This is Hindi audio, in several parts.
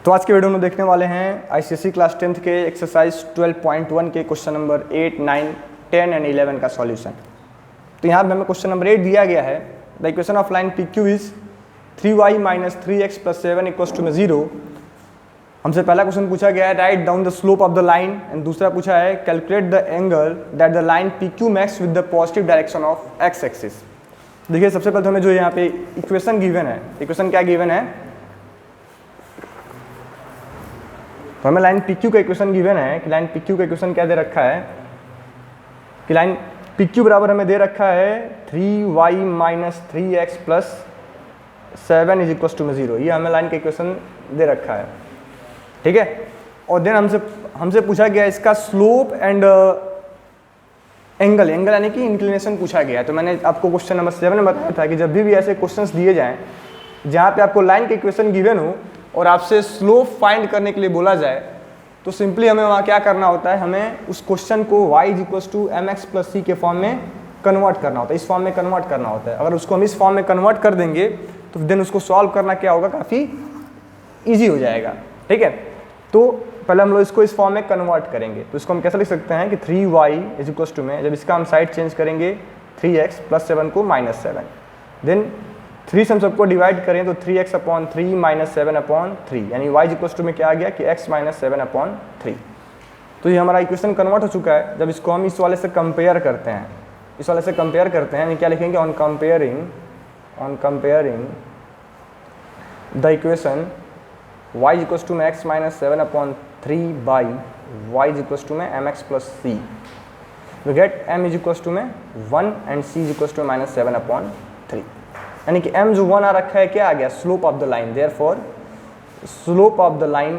तो आज के वीडियो में देखने वाले हैं आईसीएसई क्लास 10th के एक्सरसाइज 12.1 के क्वेश्चन नंबर 8, 9, 10 एंड 11 का सॉल्यूशन। तो यहाँ पे हमें क्वेश्चन नंबर 8 दिया गया है, the equation of line P Q is 3y minus 3x plus 7 equals to में 0। हमसे पहला क्वेश्चन पूछा गया है write down the slope of the line, and दूसरा पूछा है calculate the angle that the line P Q makes with the positive direction of X axis. देखिए सबसे पहले हमें जो यहाँ पे इक्वेशन गिवन है, इक्वेशन क्या गिवन है, तो हमें लाइन पी क्यू का इक्वेशन गिवन है कि लाइन पी क्यू का इक्वेशन क्या दे रखा है कि लाइन पी क्यू बराबर हमें दे रखा है 3y minus 3x plus 7 is equal to में 0। ये हमें लाइन का इक्वेशन दे रखा है, ठीक है। और देन हमसे पूछा गया इसका स्लोप एंड एंगल यानी कि इंक्लिनेशन पूछा गया है। तो मैंने आपको क्वेश्चन नंबर 7 में बताया था कि जब भी ऐसे क्वेश्चंस दिए जाएं जहाँ पे आपको लाइन का इक्वेशन गिवन हो और आपसे स्लोप फाइंड करने के लिए बोला जाए, तो सिंपली हमें वहाँ क्या करना होता है, हमें उस क्वेश्चन को y is equal to M X plus C के फॉर्म में कन्वर्ट करना होता है, इस फॉर्म में कन्वर्ट करना होता है। अगर उसको हम इस फॉर्म में कन्वर्ट कर देंगे तो देन उसको सॉल्व करना क्या होगा, काफ़ी ईजी हो जाएगा, ठीक है। तो पहले हम लोग इसको इस फॉर्म में कन्वर्ट करेंगे, तो इसको हम कैसे लिख सकते हैं कि 3y इज इक्वल टू में, जब इसका हम साइड चेंज करेंगे 3x प्लस 7 को माइनस 7, देन 3 से हम सबको डिवाइड करें तो 3x अपॉन 3 माइनस 7 अपॉन 3, यानी y इक्वल टू में क्या आ गया कि x माइनस 7 अपॉन 3। तो ये हमारा इक्वेशन कन्वर्ट हो चुका है। जब इसको हम इस वाले से कंपेयर करते हैं, इस वाले से कंपेयर करते हैं, यानी क्या लिखेंगे, on comparing the equation y equal to में x minus 7 upon 3 by y equal to में mx plus c, we get m is equal to में 1 and c is equal to minus 7 upon 3, यानी कि m जो 1 आ रखा है क्या आ गया, slope of the line. Therefore slope of the line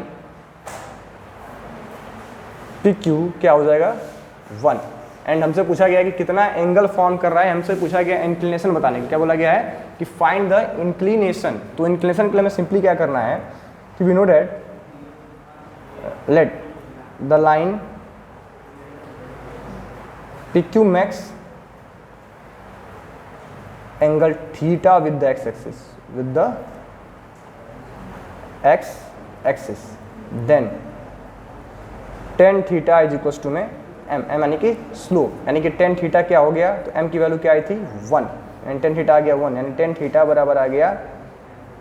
P Q क्या हो जाएगा 1। एंड हमसे पूछा गया है कि कितना एंगल फॉर्म कर रहा है, हमसे पूछा गया इंक्लिनेशन बताने की, क्या बोला गया है कि फाइंड द इंक्लिनेशन। तो इंक्लिनेशन के लिए हमें सिंपली क्या करना है कि we know that let the line P Q makes angle theta with the x axis, then tan theta is equals to में m यानी कि स्लोप, यानी कि tan थीटा क्या हो गया, तो m की वैल्यू क्या आई थी 1, यानी tan थीटा आ गया 1, यानी tan थीटा बराबर आ गया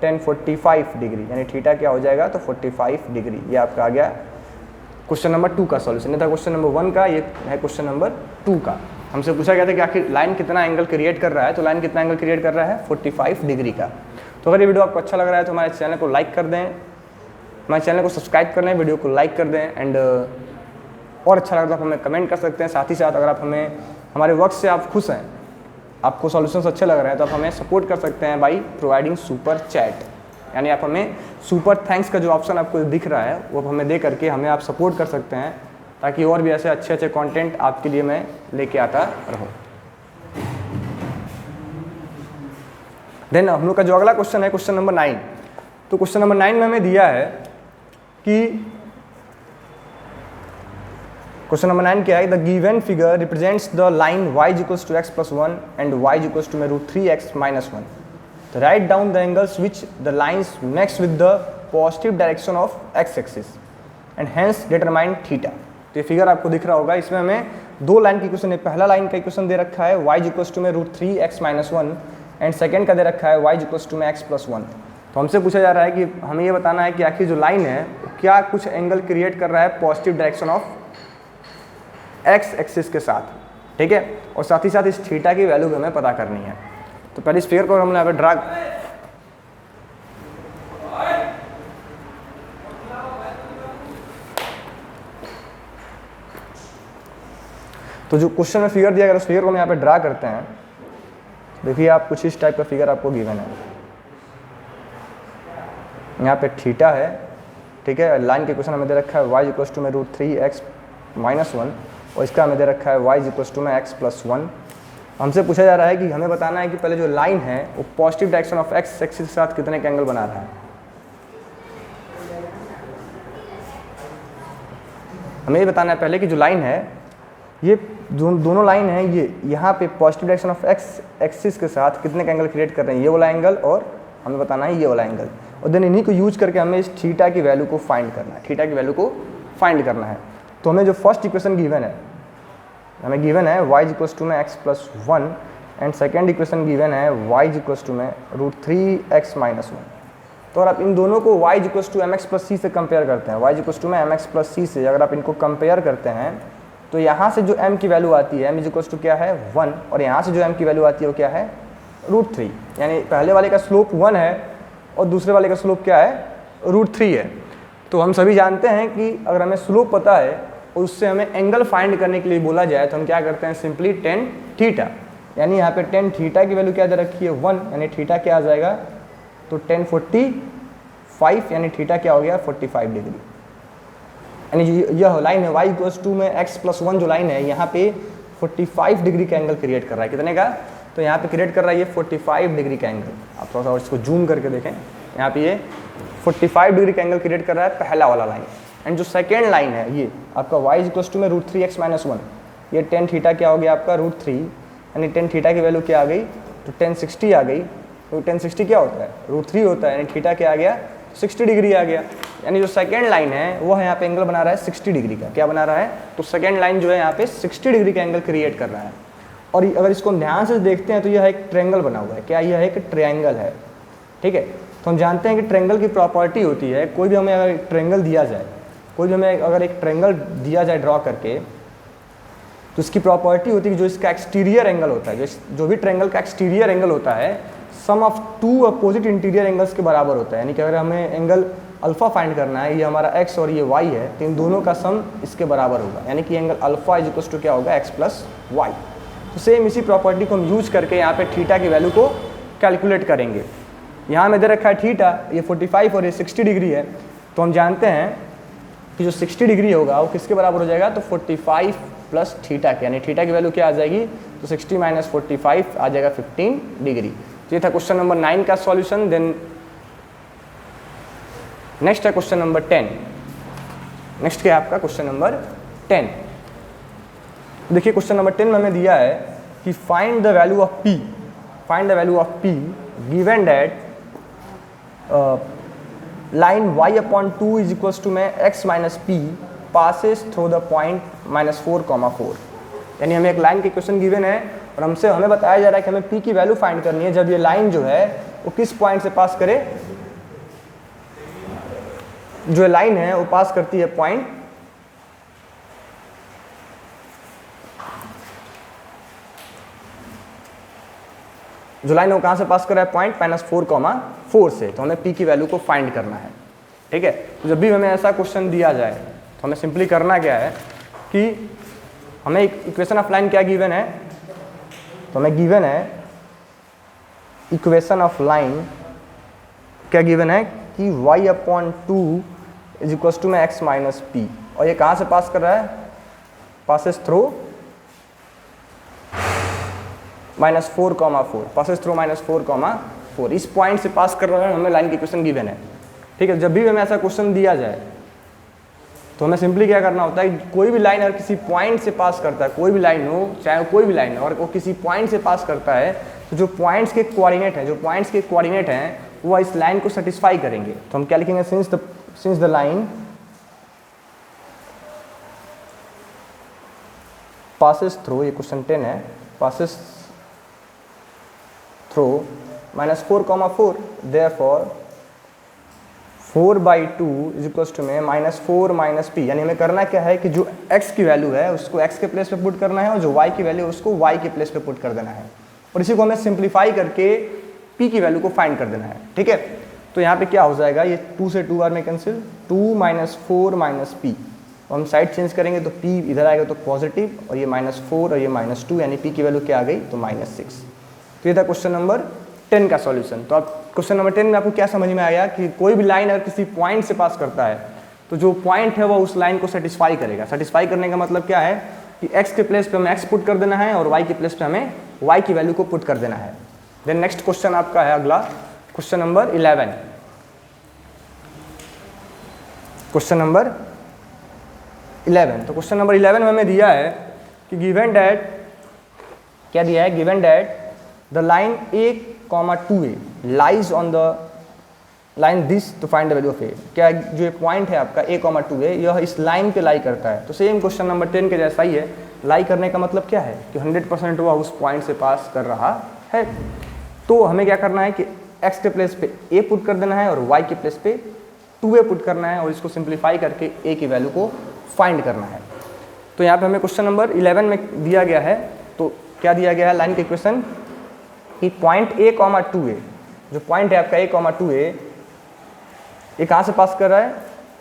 tan 45 डिग्री, यानी थीटा क्या हो जाएगा तो 45 डिग्री। ये आपका आ गया क्वेश्चन नंबर 2 का सॉल्यूशन। नहीं था क्वेश्चन नंबर 1 का, ये है क्वेश्चन नंबर 2 का। हमसे पूछा गया था कि आखिर लाइन कितना एंगल क्रिएट कर रहा है, तो लाइन कितना एंगल क्रिएट कर रहा है 45 डिग्री का। तो अगर ये वीडियो आपको अच्छा लग रहा है तो हमारे चैनल को लाइक कर दें, हमारे चैनल को सब्सक्राइब कर लें, वीडियो को लाइक कर दें, एंड और अच्छा लगा तो आप हमें कमेंट कर सकते हैं। साथ ही साथ अगर आप हमें हमारे वर्क से आप खुश हैं, आपको सॉल्यूशंस अच्छे लग रहे हैं, तो आप हमें सपोर्ट कर सकते हैं बाई प्रोवाइडिंग सुपर चैट, यानी आप हमें सुपर थैंक्स का जो ऑप्शन आपको दिख रहा है वो हमें दे करके हमें आप सपोर्ट कर सकते हैं, ताकि और भी ऐसे अच्छे अच्छे कंटेंट आपके लिए मैं लेके आता रहूं। देन हम लोग का जो अगला क्वेश्चन है क्वेश्चन नंबर 9। तो क्वेश्चन नंबर 9 में हमें दिया है कि क्वेश्चन नंबर 9 क्या है, the given figure represents the line y equals to x plus 1 and y equals to में √3x माइनस 1। तो write down the angles which the lines makes with the positive direction of x axis and hence determine theta. तो ये फिगर आपको दिख रहा होगा, इसमें हमें दो लाइन की क्वेश्चन है। पहला लाइन का इक्वेशन दे रखा है y इक्वल्स टू में √3x माइनस 1 एंड सेकेंड का दे रखा है y इक्वल्स टू में x प्लस 1। तो हमसे पूछा जा रहा है कि हमें ये बताना है कि आखिर जो लाइन है क्या कुछ एंगल क्रिएट कर रहा है positive direction of x axis के साथ, ठीक है। और साथ ही साथ इस थीटा की वैल्यू हमें पता करनी है। तो पहले इस फिगर को हमने यहाँ पे ड्रा, तो जो क्वेश्चन में फिगर दिया गया उस फिगर को हम यहाँ पे ड्रा करते हैं। देखिए आप कुछ इस टाइप का फिगर आपको गिवन है, यहाँ पे थीटा है, ठीक है। लाइन के क्वेश्चन हमें दे रखा है y इक्वल टू में √3x माइनस 1 और इसका हमें दे रखा है y इक्वल टू में x प्लस 1। हमसे पूछा जा रहा है कि हमें बताना है कि पहले जो लाइन है वो positive direction of x axis के साथ कितने का एंगल बना रहा है। हमें ये बताना है पहले कि जो लाइन है, ये दोनों लाइन है, ये यहाँ पे positive direction of x axis के साथ कितने का एंगल क्रिएट कर रहे हैं, ये वाला एंगल, और हमें बताना है ये वाला एंगल। और देन इन्हीं को यूज करके हमें इस थीटा की वैल्यू को फाइंड करना है, थीटा की वैल्यू को फाइंड करना है। तो हमें जो फर्स्ट इक्वेशन गिवन है, हमें गिवन है y इक्वल्स टू में x+1 and second equation given है y इक्वल्स टू में √3x-1। तो अगर आप इन दोनों को y इक्वल्स टू mx+c से कंपेयर करते हैं, y इक्वल्स टू में mx+c से अगर आप इनको कंपेयर करते हैं तो यहाँ से जो m की वैल्यू आती है m इक्वल्स टू क्या है 1, और यहाँ से जो m की वैल्यू आती है वो क्या है √3, यानी पहले वाले का स्लोप 1 है और दूसरे वाले का स्लोप क्या है √3 है। तो हम सभी जानते हैं कि अगर हमें स्लोप पता है और उससे हमें एंगल फाइंड करने के लिए बोला जाए तो हम क्या करते हैं, सिंपली tan थीटा, यानी यहाँ पे tan थीटा की वैल्यू क्या दे रखी है 1, यानी थीटा क्या आ जाएगा, तो tan 45, यानी थीटा क्या हो गया 45 डिग्री। यानी यह लाइन है y इक्वल्स टू में x+1 जो लाइन है यहाँ पे 45 डिग्री का एंगल क्रिएट कर रहा है। कितने का, तो यहाँ पे क्रिएट कर रहा है ये 45 डिग्री का एंगल। आप थोड़ा सा और इसको जूम करके देखें, यहाँ पे ये 45 डिग्री का एंगल क्रिएट कर रहा है पहला वाला लाइन। एंड जो सेकेंड लाइन है ये आपका y इक्वल्स टू में √3x-1, ये tan थीटा क्या हो गया आपका √3, यानी tan थीटा की वैल्यू क्या आ गई, तो tan 60 आ गई। तो tan 60 क्या होता है, √3 होता है, यानी थीटा क्या आ गया 60 डिग्री आ गया। यानी जो सेकेंड लाइन है वो यहाँ पे एंगल बना रहा है 60 डिग्री का, क्या बना रहा है, तो सेकेंड लाइन जो है यहाँ पे 60 डिग्री का एंगल क्रिएट कर रहा है। और अगर इसको हम ध्यान से देखते हैं तो यह एक ट्रायंगल बना हुआ है, क्या यह एक ट्रायंगल है, ठीक है। तो हम जानते हैं कि ट्रायंगल की प्रॉपर्टी होती है, कोई भी हमें अगर ट्रायंगल दिया जाए, कोई भी हमें अगर एक ट्रायंगल दिया जाए ड्रॉ करके, तो इसकी प्रॉपर्टी होती है कि जो इसका एक्सटीरियर एंगल होता है, जो भी ट्रायंगल का एक्सटीरियर एंगल होता है sum of two opposite interior angles के बराबर होता है। यानी कि अगर हमें एंगल अल्फा फाइंड करना है, ये हमारा x और ये y है, तो इन दोनों का सम इसके बराबर होगा, यानी कि angle alpha is equals to क्या होगा x+y। तो सेम इसी प्रॉपर्टी को हम यूज करके यहाँ पे थीटा की वैल्यू को कैलकुलेट करेंगे। यहाँ में दे रखा है थीटा, ये 45 और ये 60 डिग्री है, तो हम जानते हैं कि जो 60 डिग्री होगा वो किसके बराबर हो जाएगा, तो 45 प्लस थीटा के, यानी थीटा की वैल्यू क्या आ जाएगी, तो 60 माइनस 45 आ जाएगा 15 डिग्री। तो ये था क्वेश्चन नंबर 9 का सॉल्यूशन। देन नेक्स्ट है क्वेश्चन नंबर 10। नेक्स्ट क्या है आपका क्वेश्चन नंबर 10। देखिए क्वेश्चन नंबर 10 में हमें दिया है कि find the value of p, find the value of p given that line y/2 is equals to में x minus p passes through the point -4,4। यानी हमें एक लाइन की क्वेश्चन गिवन है और हमें बताया जा रहा है कि हमें p की वैल्यू फाइंड करनी है जब ये लाइन जो है वो किस पॉइंट से पास करे, जो लाइन है वो पास करती है पॉइंट जो लाइन है वो कहाँ से पास कर रहा है, पॉइंट -4,4 से। तो हमें p की वैल्यू को फाइंड करना है, ठीक है। तो जब भी हमें ऐसा क्वेश्चन दिया जाए तो हमें सिंपली करना क्या है कि हमें एक इक्वेशन ऑफ लाइन क्या गिवन है, तो हमें गिवन है इक्वेशन ऑफ लाइन क्या गिवन है कि y/2 इज इक्वल्स टू में x माइनस p, और ये कहाँ से पास कर रहा है, पासेस थ्रू -4,4, पासेस थ्रू -4,4, इस पॉइंट से पास कर रहा है, हमें लाइन की क्वेश्चन गिवन है, ठीक है। जब भी हमें ऐसा क्वेश्चन दिया जाए तो हमें सिंपली क्या करना होता है, कोई भी लाइन अगर किसी पॉइंट से पास करता है, कोई भी लाइन हो चाहे कोई भी लाइन हो, और वो किसी पॉइंट से पास करता है तो जो पॉइंट्स के कोऑर्डिनेट हैं वो इस लाइन को सेटिस्फाई करेंगे। तो हम क्या लिखेंगे, since the line passes through, ये क्वेश्चन 10 है, passes through -4,4, therefore 4/2 is equals to में -4 माइनस p। यानी हमें करना क्या है कि जो x की वैल्यू है उसको x के प्लेस पे पुट करना है और जो y की वैल्यू है उसको y के प्लेस पे पुट कर देना है, और इसी को हमें सिंप्लीफाई करके p की वैल्यू को फाइंड कर देना है, ठीक है। तो यहाँ पे क्या हो जाएगा, ये 2 से 2 बार में कैंसिल, 2 - 4 माइनस p, तो हम साइड चेंज करेंगे तो p इधर आएगा तो पॉजिटिव, और ये -4 और ये -2, यानी p की वैल्यू क्या आ गई, तो -6। तो ये था क्वेश्चन नंबर 10 का सॉल्यूशन। तो आप क्वेश्चन नंबर 10 में आपको क्या समझ में आया कि कोई भी लाइन अगर किसी पॉइंट से पास करता है तो जो पॉइंट है वो उस लाइन को सेटिस्फाई करेगा। सेटिस्फाई करने का मतलब क्या है कि x के प्लेस पे हमें x पुट कर देना है और y के प्लेस पे हमें y की वैल्यू को पुट कर देना है। देन नेक्स्ट क्वेश्चन आपका है अगला क्वेश्चन नंबर 11। क्वेश्चन नंबर 11, तो क्वेश्चन नंबर 11 में हमें दिया है कि गिवन डैट, क्या दिया है, given that the line a, 2a lies on the line this to find the value of A. क्या जो पॉइंट है आपका a, 2 है, यह इस लाइन पे लाई करता है। तो सेम क्वेश्चन नंबर 10 के जैसा ही है। लाई करने का मतलब क्या है कि 100% वह उस पॉइंट से पास कर रहा है। तो हमें क्या करना है कि x के प्लेस पे a पुट कर देना है और y के प्लेस पे 2a पुट करना है और इसको सिंप्लीफाई करके a की वैल्यू को फाइंड करना है। तो यहाँ पे हमें क्वेश्चन नंबर 11 में दिया गया है। तो क्या दिया गया है लाइन के इक्वेशन कि पॉइंट a, 2a, जो पॉइंट है आपका a, 2a, ये कहाँ से पास कर रहा है?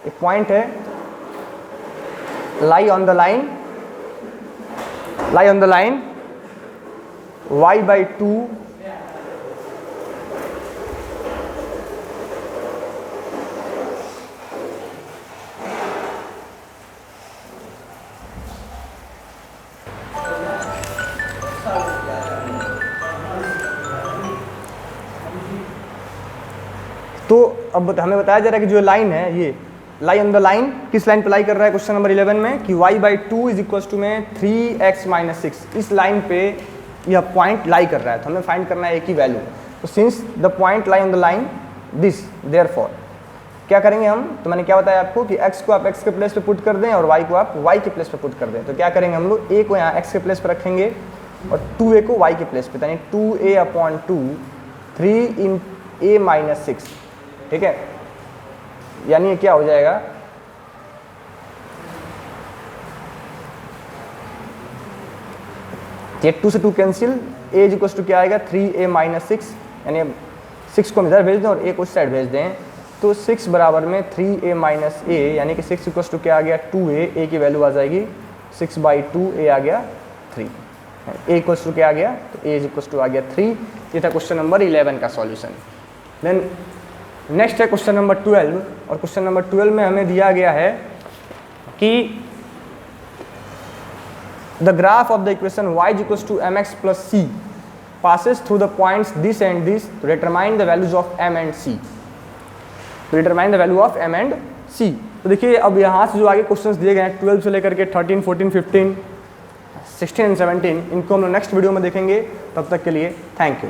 एक पॉइंट है lie on the line y/2 तो अब हमें बताया जा रहा है कि जो लाइन है ये लाई ऑन द लाइन, किस लाइन पे लाई कर रहा है क्वेश्चन नंबर 11 में कि y/2 इज इक्वल टू में 3x - 6, इस लाइन पे यह पॉइंट लाई कर रहा है। तो हमें फाइंड करना है a की वैल्यू। तो since the point lie on the line this, therefore क्या करेंगे हम? तो मैंने क्या बताया आपको कि x को आप x के प्लेस पे पुट कर दें और y को आप y के प्लेस पे पुट कर दें। तो क्या करेंगे हम लोग? a को यहाँ x के प्लेस पे रखेंगे और 2a को y के प्लेस पे, यानी 2a/2 3 इन a - 6, ठीक है। यानी ये क्या हो जाएगा? ये 2 से 2 cancel, a is equal to क्या आएगा? 3a - 6, यानी 6 को हम इधर भेज दें और a को उस साइड भेज दें। तो 6 बराबर में 3a - a, यानी कि 6 इक्वल टू क्या आ गया? 2a, a की वैल्यू आ जाएगी 6/2, a आ गया 3। a इक्वल टू क्या आ गया? तो a इज इक्वल टू आ गया 3। ये था क्वेश्चन नंबर 11 का सॉल्यूशन। देन नेक्स्ट है क्वेश्चन नंबर 12, और क्वेश्चन नंबर 12 में हमें दिया गया है कि the graph of the equation y equals to mx + c passes through the points this and this to determine the values of m and c, to determine the value of m and c। तो देखिए अब यहाँ से जो आगे क्वेश्चंस दिए गए हैं 12 से लेकर के 13, 14, 15, 16 एंड 17, इनको हम लोग नेक्स्ट वीडियो में देखेंगे। तब तक के लिए थैंक यू।